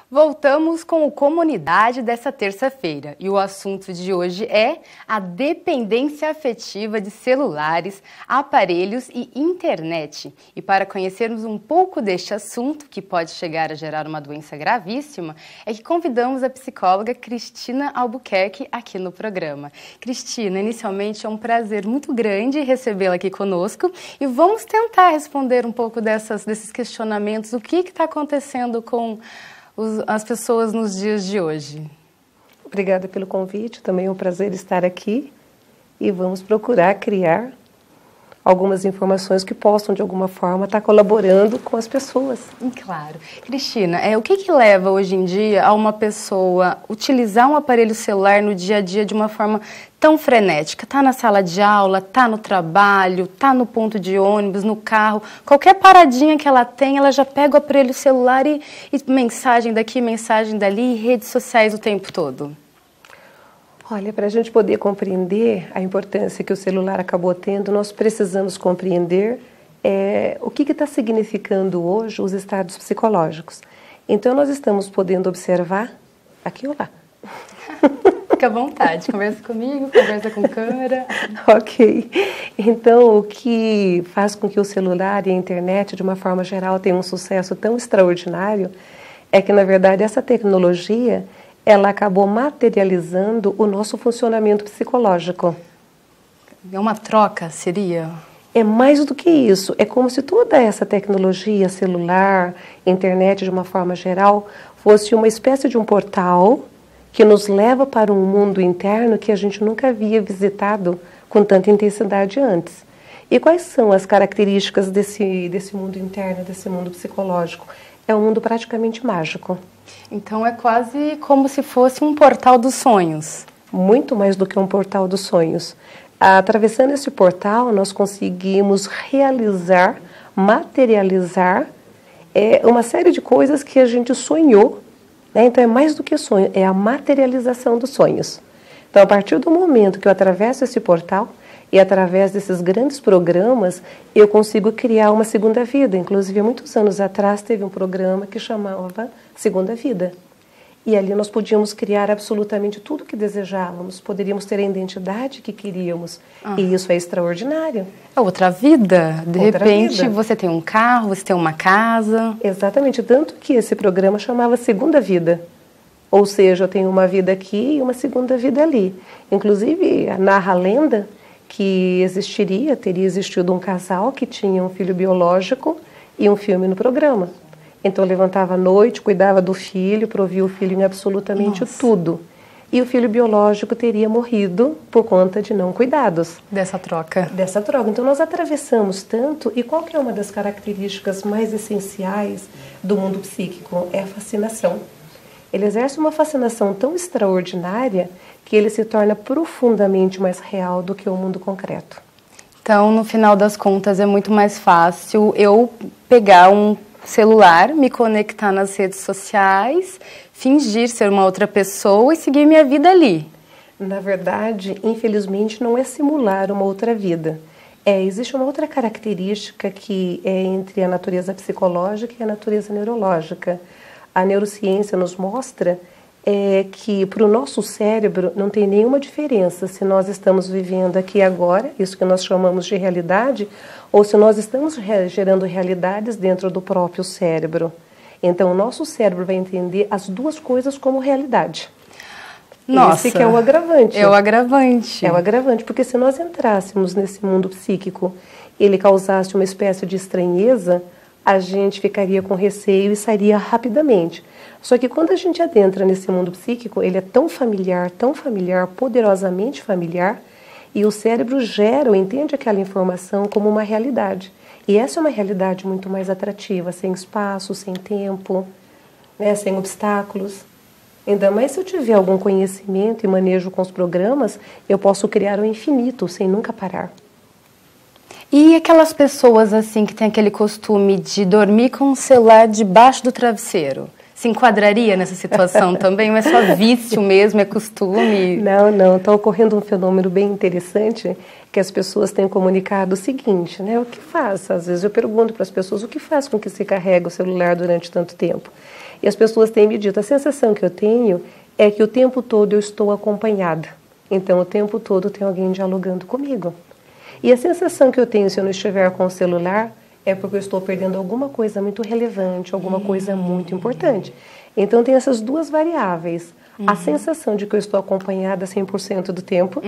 Voltamos com o Comunidade dessa terça-feira e o assunto de hoje é a dependência afetiva de celulares, aparelhos e internet. E para conhecermos um pouco deste assunto, que pode chegar a gerar uma doença gravíssima, é que convidamos a psicóloga Cristina Albuquerque aqui no programa. Cristina, inicialmente é um prazer muito grande recebê-la aqui conosco e vamos tentar responder um pouco desses questionamentos, o que está acontecendo com as pessoas nos dias de hoje. Obrigada pelo convite, também é um prazer estar aqui e vamos procurar criar algumas informações que possam, de alguma forma, estar colaborando com as pessoas. Claro. Cristina, o que leva hoje em dia a uma pessoa utilizar um aparelho celular no dia a dia de uma forma tão frenética? Está na sala de aula, está no trabalho, está no ponto de ônibus, no carro, qualquer paradinha que ela tem, ela já pega o aparelho celular e mensagem daqui, mensagem dali, redes sociais o tempo todo. Olha, para a gente poder compreender a importância que o celular acabou tendo, nós precisamos compreender o que está significando hoje os estados psicológicos. Então, nós estamos podendo observar aqui ou lá. Fica à vontade, conversa comigo, conversa com câmera. Ok. Então, o que faz com que o celular e a internet, de uma forma geral, tenham um sucesso tão extraordinário é que, na verdade, essa tecnologia ela acabou materializando o nosso funcionamento psicológico. É uma troca, seria? É mais do que isso. É como se toda essa tecnologia, celular, internet, de uma forma geral, fosse uma espécie de um portal que nos leva para um mundo interno que a gente nunca havia visitado com tanta intensidade antes. E quais são as características desse mundo interno, desse mundo psicológico? É um mundo praticamente mágico. Então é quase como se fosse um portal dos sonhos. Muito mais do que um portal dos sonhos. Atravessando esse portal, nós conseguimos realizar, materializar uma série de coisas que a gente sonhou, né? Então é mais do que sonho, é a materialização dos sonhos. Então, a partir do momento que eu atravesso esse portal, e através desses grandes programas, eu consigo criar uma segunda vida. Inclusive, há muitos anos atrás, teve um programa que chamava Segunda Vida. E ali nós podíamos criar absolutamente tudo o que desejávamos. Poderíamos ter a identidade que queríamos. E isso é extraordinário. Outra vida. De repente, vida. Você tem um carro, você tem uma casa. Exatamente. Tanto que esse programa chamava Segunda Vida. Ou seja, eu tenho uma vida aqui e uma segunda vida ali. Inclusive, narra a lenda que teria existido um casal que tinha um filho biológico e um filme no programa. Então, eu levantava à noite, cuidava do filho, provia o filho em absolutamente tudo. E o filho biológico teria morrido por conta de não cuidados. Dessa troca. Dessa troca. Então, nós atravessamos tanto, e qual que é uma das características mais essenciais do mundo psíquico? É a fascinação. Ele exerce uma fascinação tão extraordinária que ele se torna profundamente mais real do que o mundo concreto. Então, no final das contas, é muito mais fácil eu pegar um celular, me conectar nas redes sociais, fingir ser uma outra pessoa e seguir minha vida ali. Na verdade, infelizmente, não é simular uma outra vida. Existe uma outra característica que é entre a natureza psicológica e a natureza neurológica. A neurociência nos mostra que para o nosso cérebro não tem nenhuma diferença se nós estamos vivendo aqui agora, isso que nós chamamos de realidade, ou se nós estamos gerando realidades dentro do próprio cérebro. Então, o nosso cérebro vai entender as duas coisas como realidade. Nossa, esse que é o agravante. É o agravante. É o agravante, porque se nós entrássemos nesse mundo psíquico e ele causasse uma espécie de estranheza, a gente ficaria com receio e sairia rapidamente. Só que quando a gente adentra nesse mundo psíquico, ele é tão familiar, poderosamente familiar, e o cérebro gera ou entende aquela informação como uma realidade. E essa é uma realidade muito mais atrativa, sem espaço, sem tempo, né, sem obstáculos. Ainda mais se eu tiver algum conhecimento e manejo com os programas, eu posso criar o infinito sem nunca parar. E aquelas pessoas assim que têm aquele costume de dormir com o celular debaixo do travesseiro? se enquadraria nessa situação também? Ou é só vício mesmo, é costume? Não. Está ocorrendo um fenômeno bem interessante que as pessoas têm comunicado o seguinte, né? O que faz? Às vezes eu pergunto para as pessoas o que faz com que se carrega o celular durante tanto tempo. E as pessoas têm me dito, a sensação que eu tenho é que o tempo todo eu estou acompanhada. Então, o tempo todo tem alguém dialogando comigo. E a sensação que eu tenho se eu não estiver com o celular é porque eu estou perdendo alguma coisa muito relevante, alguma coisa muito importante. Então, tem essas duas variáveis. A sensação de que eu estou acompanhada 100% do tempo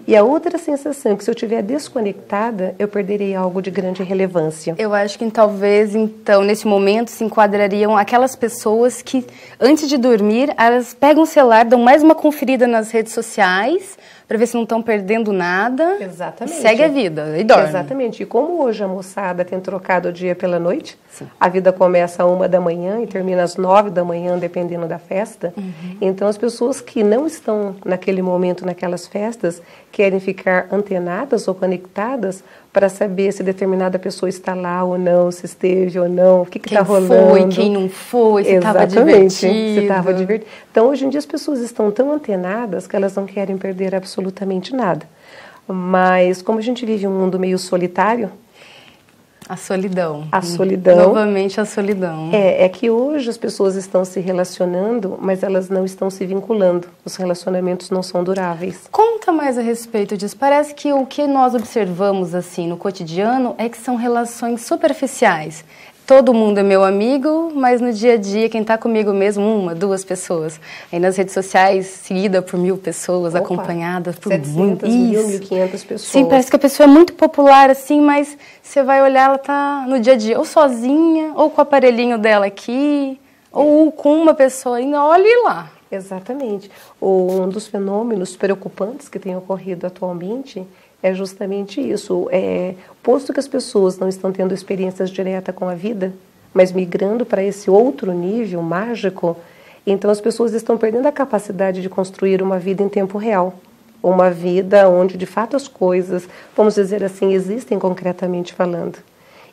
e a outra sensação que se eu estiver desconectada, eu perderei algo de grande relevância. Eu acho que talvez, então, nesse momento se enquadrariam aquelas pessoas que, antes de dormir, elas pegam o celular, dão mais uma conferida nas redes sociais para ver se não estão perdendo nada. Exatamente. E segue a vida e dorme. Exatamente. E como hoje a moçada tem trocado o dia pela noite, a vida começa às 1 da manhã e termina às 9 da manhã, dependendo da festa. Então, as pessoas que não estão naquele momento, naquelas festas, querem ficar antenadas ou conectadas para saber se determinada pessoa está lá ou não, se esteve ou não, o que está rolando. Quem foi, quem não foi, se estava divertido. Se estava divertido. Então, hoje em dia, as pessoas estão tão antenadas que elas não querem perder absolutamente nada. Mas, como a gente vive um mundo meio solitário... A solidão. A solidão. Novamente a solidão. É que hoje as pessoas estão se relacionando, mas elas não estão se vinculando. Os relacionamentos não são duráveis. Conta mais a respeito disso. Parece que o que nós observamos assim no cotidiano é que são relações superficiais. Todo mundo é meu amigo, mas no dia a dia quem está comigo mesmo, 1, 2 pessoas. Aí nas redes sociais, seguida por 1000 pessoas, acompanhada por 700, 1.500 pessoas. Sim, parece que a pessoa é muito popular assim, mas você vai olhar, ela está no dia a dia, ou sozinha, ou com o aparelhinho dela aqui, ou com uma pessoa ainda, olhe lá. Exatamente. Um dos fenômenos preocupantes que tem ocorrido atualmente é justamente isso. Posto que as pessoas não estão tendo experiências diretas com a vida, mas migrando para esse outro nível mágico, então as pessoas estão perdendo a capacidade de construir uma vida em tempo real. Uma vida onde, de fato, as coisas, vamos dizer assim, existem concretamente falando.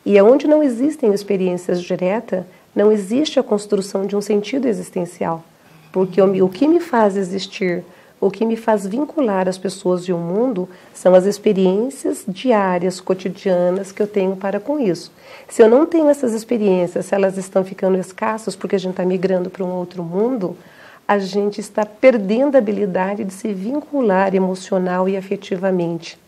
E onde não existem experiências diretas, não existe a construção de um sentido existencial. Porque o que me faz existir, o que me faz vincular as pessoas e o mundo são as experiências diárias, cotidianas que eu tenho para com isso. Se eu não tenho essas experiências, se elas estão ficando escassas porque a gente está migrando para um outro mundo, a gente está perdendo a habilidade de se vincular emocional e afetivamente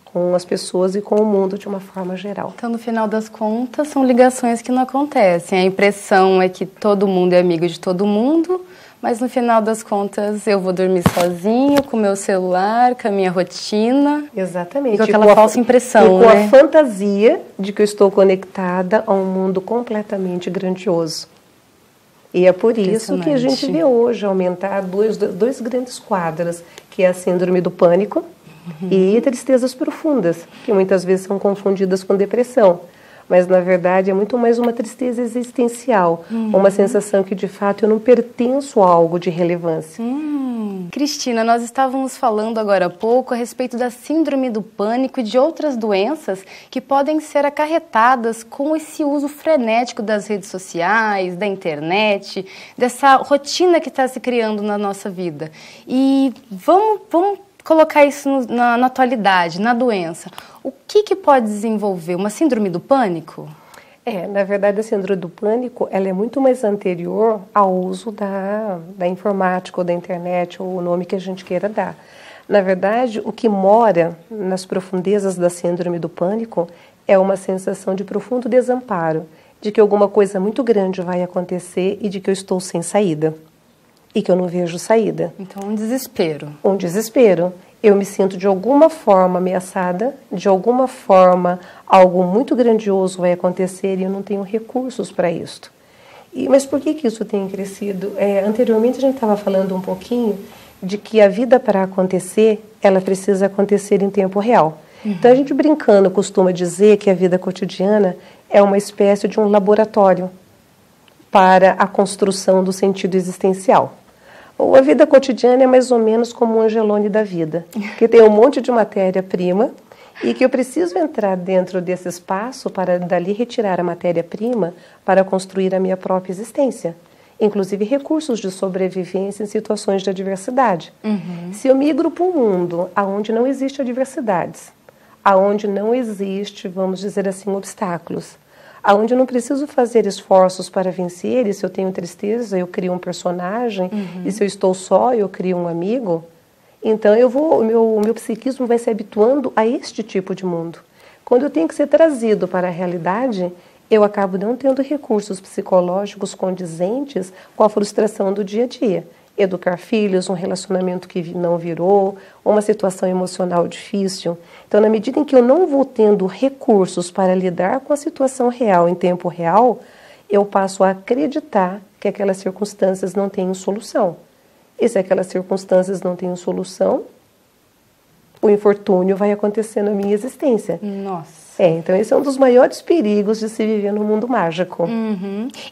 com as pessoas e com o mundo de uma forma geral. Então, no final das contas, são ligações que não acontecem. A impressão é que todo mundo é amigo de todo mundo, mas no final das contas eu vou dormir sozinho, com o meu celular, com a minha rotina. Exatamente. E com aquela falsa impressão, e com a fantasia de que eu estou conectada a um mundo completamente grandioso. E é por isso que a gente vê hoje aumentar dois grandes quadros, que é a síndrome do pânico e tristezas profundas, que muitas vezes são confundidas com depressão. Mas, na verdade, é muito mais uma tristeza existencial, uma sensação que, de fato, eu não pertenço a algo de relevância. Cristina, nós estávamos falando agora há pouco a respeito da síndrome do pânico e de outras doenças que podem ser acarretadas com esse uso frenético das redes sociais, da internet, dessa rotina que está se criando na nossa vida. E vamos colocar isso na atualidade, na doença. O que pode desenvolver? Uma síndrome do pânico? Na verdade, a síndrome do pânico ela é muito mais anterior ao uso da informática ou da internet, ou o nome que a gente queira dar. Na verdade, o que mora nas profundezas da síndrome do pânico é uma sensação de profundo desamparo, de que alguma coisa muito grande vai acontecer e de que eu estou sem saída. E que eu não vejo saída. Então, um desespero. Um desespero. Eu me sinto de alguma forma ameaçada, de alguma forma algo muito grandioso vai acontecer e eu não tenho recursos para isto. Mas por que isso tem crescido? Anteriormente a gente estava falando um pouquinho de que a vida para acontecer, ela precisa acontecer em tempo real. Então a gente brincando costuma dizer que a vida cotidiana é uma espécie de um laboratório para a construção do sentido existencial. Ou a vida cotidiana é mais ou menos como um angelone da vida, que tem um monte de matéria-prima e que eu preciso entrar dentro desse espaço para dali retirar a matéria-prima para construir a minha própria existência. inclusive recursos de sobrevivência em situações de adversidade. Se eu migro para um mundo onde não existe adversidades, onde não existe, vamos dizer assim, obstáculos, onde eu não preciso fazer esforços para vencer, e se eu tenho tristeza, eu crio um personagem, e se eu estou só, eu crio um amigo, então o meu psiquismo vai se habituando a este tipo de mundo. Quando eu tenho que ser trazido para a realidade, eu acabo não tendo recursos psicológicos condizentes com a frustração do dia a dia. Educar filhos, um relacionamento que não virou, uma situação emocional difícil. Então, na medida em que eu não vou tendo recursos para lidar com a situação real em tempo real, eu passo a acreditar que aquelas circunstâncias não têm solução. E se aquelas circunstâncias não têm solução, o infortúnio vai acontecer na minha existência. Nossa. Então esse é um dos maiores perigos de se viver no mundo mágico.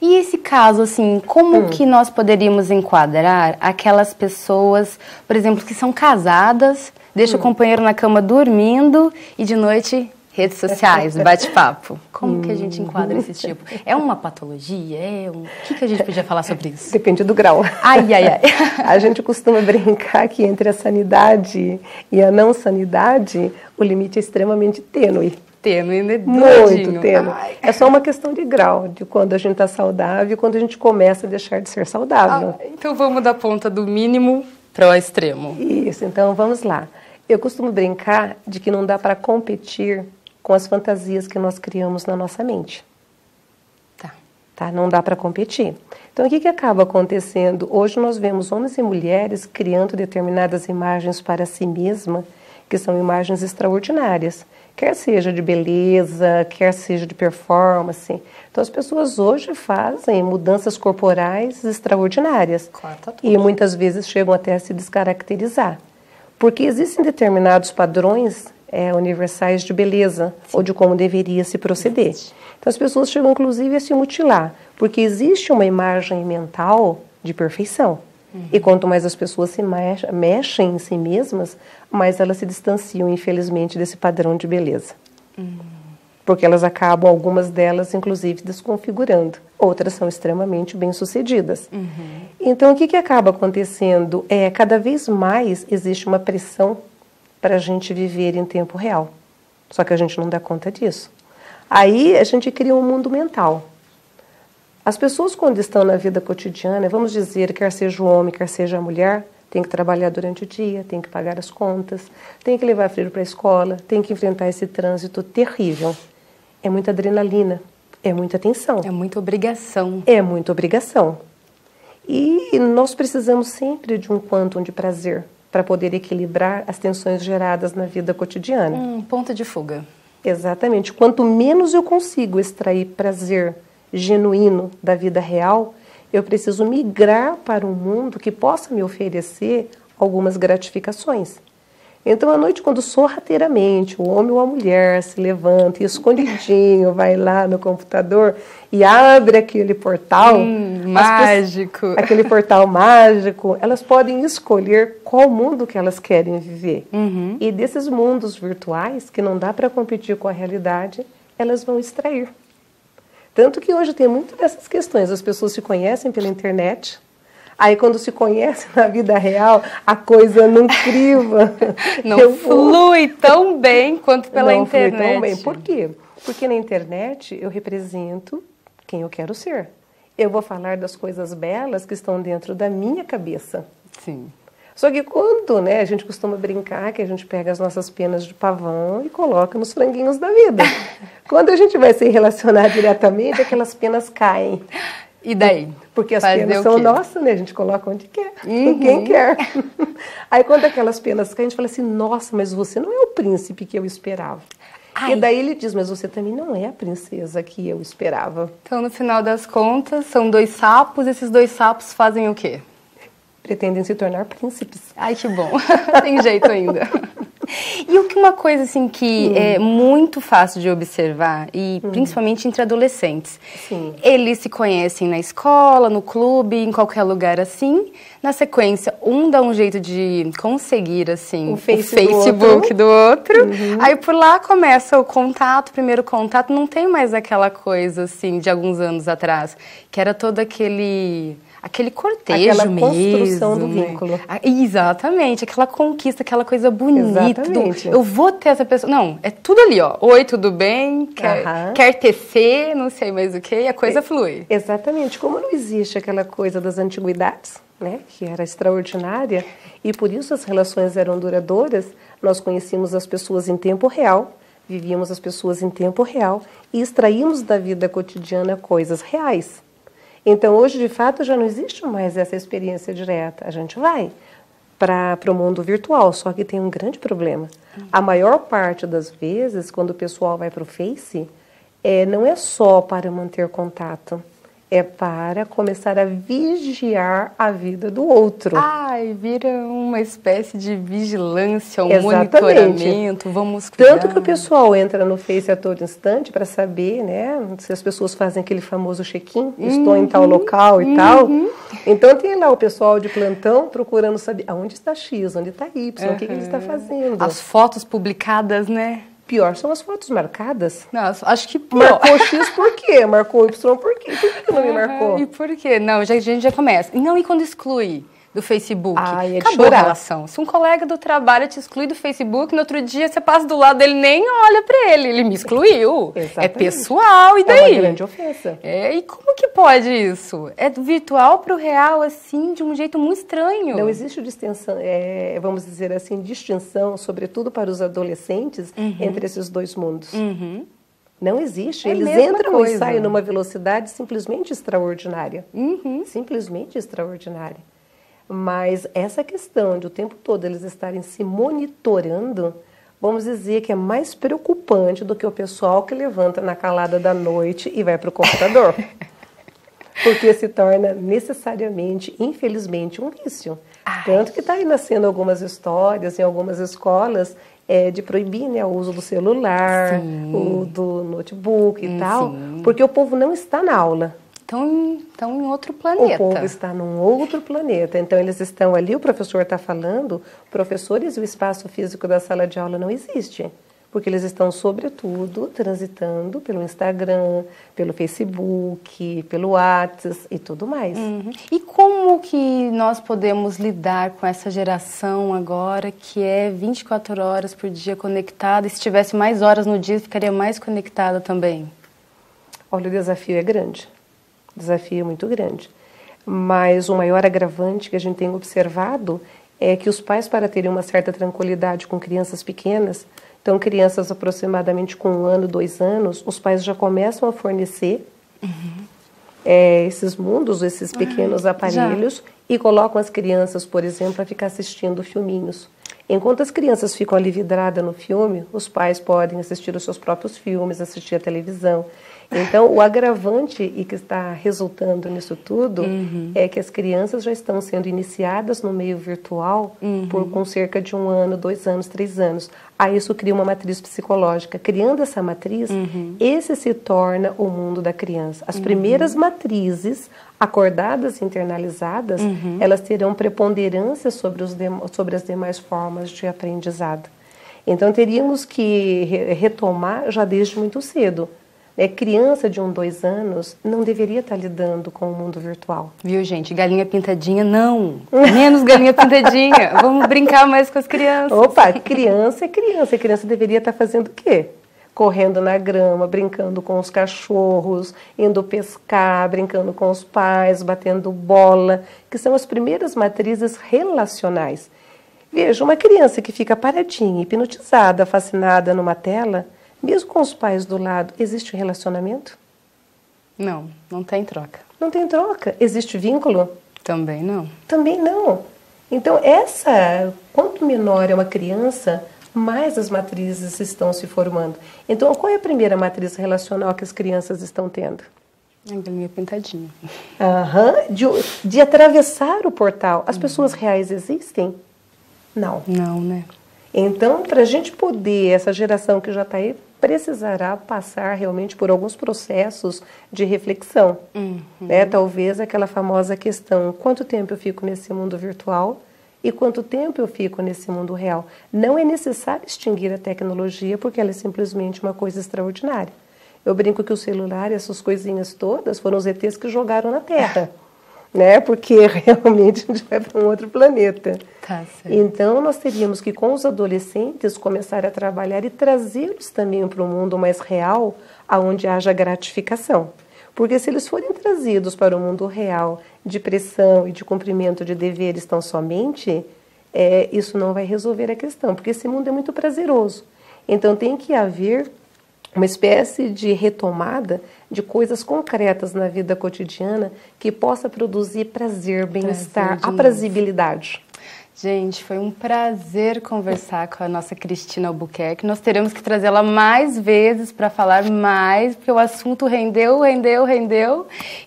E esse caso, assim, como que nós poderíamos enquadrar aquelas pessoas, por exemplo, que são casadas, deixam o companheiro na cama dormindo e de noite redes sociais, bate-papo? Como que a gente enquadra esse tipo? É uma patologia? O que a gente podia falar sobre isso? Depende do grau. Ai, ai, ai. A gente costuma brincar que entre a sanidade e a não sanidade, o limite é extremamente tênue. Tênue, né? Muito tênue. Ai. É só uma questão de grau, de quando a gente está saudável e quando a gente começa a deixar de ser saudável. Então vamos da ponta do mínimo para o extremo. Isso, então vamos lá. Eu costumo brincar de que não dá para competir com as fantasias que nós criamos na nossa mente. Tá? Não dá para competir. Então, o que acaba acontecendo? Hoje nós vemos homens e mulheres criando determinadas imagens para si mesma, que são imagens extraordinárias, quer seja de beleza, quer seja de performance. Então, as pessoas hoje fazem mudanças corporais extraordinárias e muitas vezes chegam até a se descaracterizar, porque existem determinados padrões universais de beleza, ou de como deveria se proceder. Então as pessoas chegam inclusive a se mutilar, porque existe uma imagem mental de perfeição. E quanto mais as pessoas se mexem em si mesmas, mais elas se distanciam, infelizmente, desse padrão de beleza. Porque elas acabam, algumas delas, inclusive, desconfigurando. Outras são extremamente bem-sucedidas. Então, o que acaba acontecendo? Cada vez mais existe uma pressão para a gente viver em tempo real. Só que a gente não dá conta disso. Aí a gente cria um mundo mental. As pessoas, quando estão na vida cotidiana, vamos dizer, quer seja o homem, quer seja a mulher, tem que trabalhar durante o dia, tem que pagar as contas, tem que levar filho para a escola, tem que enfrentar esse trânsito terrível. É muita adrenalina, é muita tensão. É muita obrigação. É muita obrigação. E nós precisamos sempre de um quantum de prazer para poder equilibrar as tensões geradas na vida cotidiana. Ponto de fuga. Exatamente. Quanto menos eu consigo extrair prazer genuíno da vida real, eu preciso migrar para um mundo que possa me oferecer algumas gratificações. Então, à noite, quando sorrateiramente o homem ou a mulher se levanta e escondidinho vai lá no computador e abre aquele portal mágico, aquele portal mágico, elas podem escolher qual mundo que elas querem viver. E desses mundos virtuais, que não dá para competir com a realidade, elas vão extrair. Tanto que hoje tem muito dessas questões. As pessoas se conhecem pela internet. Aí, quando se conhece na vida real, a coisa não criva. Não flui tão bem quanto pela internet. Não flui tão bem. Por quê? Porque na internet eu represento quem eu quero ser. Eu vou falar das coisas belas que estão dentro da minha cabeça. Sim. Só que quando, a gente costuma brincar que a gente pega as nossas penas de pavão e coloca nos franguinhos da vida. Quando a gente vai se relacionar diretamente, aquelas penas caem. E daí? Porque as penas são nossas, A gente coloca onde quer, em quem quer. Aí quando aquelas penas caem, a gente fala assim, nossa, mas você não é o príncipe que eu esperava. E daí ele diz, mas você também não é a princesa que eu esperava. Então, no final das contas, são 2 sapos, esses 2 sapos fazem o quê? Pretendem se tornar príncipes. Ai, que bom. Tem jeito ainda. E uma coisa assim que é muito fácil de observar, e principalmente entre adolescentes. Sim. Eles se conhecem na escola, no clube, em qualquer lugar assim. Na sequência, um dá um jeito de conseguir, assim, o Facebook do outro. Aí por lá começa o contato, primeiro contato. Não tem mais aquela coisa, assim, de alguns anos atrás, que era todo aquele cortejo aquela mesmo. Aquela construção do vínculo. Exatamente, aquela conquista, aquela coisa bonita. Exatamente. Eu vou ter essa pessoa. Não, é tudo ali, ó. Oi, tudo bem? Quer tecer, não sei mais o que, e a coisa flui. Exatamente. Como não existe aquela coisa das antiguidades, né, que era extraordinária, e por isso as relações eram duradouras, nós conhecíamos as pessoas em tempo real, vivíamos as pessoas em tempo real e extraímos da vida cotidiana coisas reais. Então, hoje, de fato, já não existe mais essa experiência direta. A gente vai para o mundo virtual, só que tem um grande problema. A maior parte das vezes, quando o pessoal vai para o Face, não é só para manter contato, é para começar a vigiar a vida do outro. Ai, vira uma espécie de vigilância, um Exatamente. monitoramento, vamos cuidar. Tanto que o pessoal entra no Face a todo instante para saber, né, se as pessoas fazem aquele famoso check-in, estou em tal local e tal. Então tem lá o pessoal de plantão procurando saber aonde está X, onde está Y, o que ele está fazendo. As fotos publicadas, né? Pior são as fotos marcadas. Nossa, acho que pior. Marcou X por quê? Marcou Y por quê? Por que não me marcou? E por quê? Não, a gente já começa. Não, e quando exclui do Facebook? Ai, acabou a relação. Se um colega do trabalho te exclui do Facebook, no outro dia você passa do lado dele, nem olha pra ele. Ele me excluiu. Exatamente. É pessoal, e daí? É uma grande ofensa. E como que pode isso? É do virtual pro real, assim, de um jeito muito estranho. Não existe distinção, vamos dizer assim, distinção, sobretudo para os adolescentes, entre esses dois mundos. Não existe. Eles entram e saem numa velocidade simplesmente extraordinária. Simplesmente extraordinária. Mas essa questão de o tempo todo eles estarem se monitorando, vamos dizer que é mais preocupante do que o pessoal que levanta na calada da noite e vai para o computador. Porque se torna necessariamente, infelizmente, um vício. Tanto que está aí nascendo algumas histórias em algumas escolas de proibir, né, o uso do celular, o do notebook e tal, porque o povo não está na aula. Estão em outro planeta. O povo está num outro planeta. Então, eles estão ali, o professor está falando, professores e o espaço físico da sala de aula não existe. Porque eles estão, sobretudo, transitando pelo Instagram, pelo Facebook, pelo WhatsApp e tudo mais. E como que nós podemos lidar com essa geração agora que é 24 horas por dia conectada? E se tivesse mais horas no dia, ficaria mais conectada também? Olha, o desafio é grande. O desafio é muito grande. Mas o maior agravante que a gente tem observado é que os pais, para terem uma certa tranquilidade com crianças pequenas, então crianças aproximadamente com 1 ano, 2 anos, os pais já começam a fornecer esses mundos, esses pequenos aparelhos e colocam as crianças, por exemplo, para ficar assistindo filminhos. Enquanto as crianças ficam ali vidradas no filme, os pais podem assistir os seus próprios filmes, assistir a televisão. Então, o agravante e que está resultando nisso tudo é que as crianças já estão sendo iniciadas no meio virtual com cerca de 1 ano, 2 anos, 3 anos. Aí isso cria uma matriz psicológica. Criando essa matriz, esse se torna o mundo da criança. As primeiras matrizes acordadas e internalizadas, elas terão preponderância sobre as demais formas de aprendizado. Então, teríamos que retomar já desde muito cedo. Criança de 1, 2 anos não deveria estar lidando com o mundo virtual. Viu, gente? Galinha pintadinha, não. Menos galinha pintadinha. Vamos brincar mais com as crianças. Opa, criança é criança. A criança deveria estar fazendo o quê? Correndo na grama, brincando com os cachorros, indo pescar, brincando com os pais, batendo bola, que são as primeiras matrizes relacionais. Veja, uma criança que fica paradinha, hipnotizada, fascinada numa tela, mesmo com os pais do lado, existe um relacionamento? Não, não tem troca. Não tem troca. Existe vínculo? Também não. Também não. Então, quanto menor é uma criança, mais as matrizes estão se formando. Então, qual é a primeira matriz relacional que as crianças estão tendo? A galinha pintadinha. De atravessar o portal. As pessoas reais existem? Não. Não, né? Então, para a gente poder, essa geração que já está aí precisará passar realmente por alguns processos de reflexão. Né? Talvez aquela famosa questão, quanto tempo eu fico nesse mundo virtual e quanto tempo eu fico nesse mundo real? Não é necessário extinguir a tecnologia porque ela é simplesmente uma coisa extraordinária. Eu brinco que o celular e essas coisinhas todas foram os ETs que jogaram na Terra. Né? Porque realmente a gente vai para um outro planeta. Tá certo. Então, nós teríamos que, com os adolescentes, começar a trabalhar e trazê-los também para o mundo mais real, onde haja gratificação. Porque se eles forem trazidos para o mundo real de pressão e de cumprimento de deveres tão somente, isso não vai resolver a questão, porque esse mundo é muito prazeroso. Então, tem que haver uma espécie de retomada de coisas concretas na vida cotidiana que possa produzir prazer, bem-estar, aprazibilidade. Gente, foi um prazer conversar com a nossa Cristina Albuquerque. Nós teremos que trazê-la mais vezes para falar mais, porque o assunto rendeu.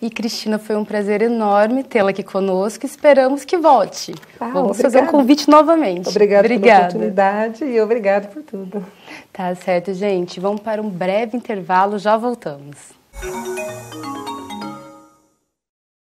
E, Cristina, foi um prazer enorme tê-la aqui conosco. Esperamos que volte. Vamos fazer um convite novamente. Obrigada pela oportunidade e obrigado por tudo. Tá certo, gente. Vamos para um breve intervalo, já voltamos.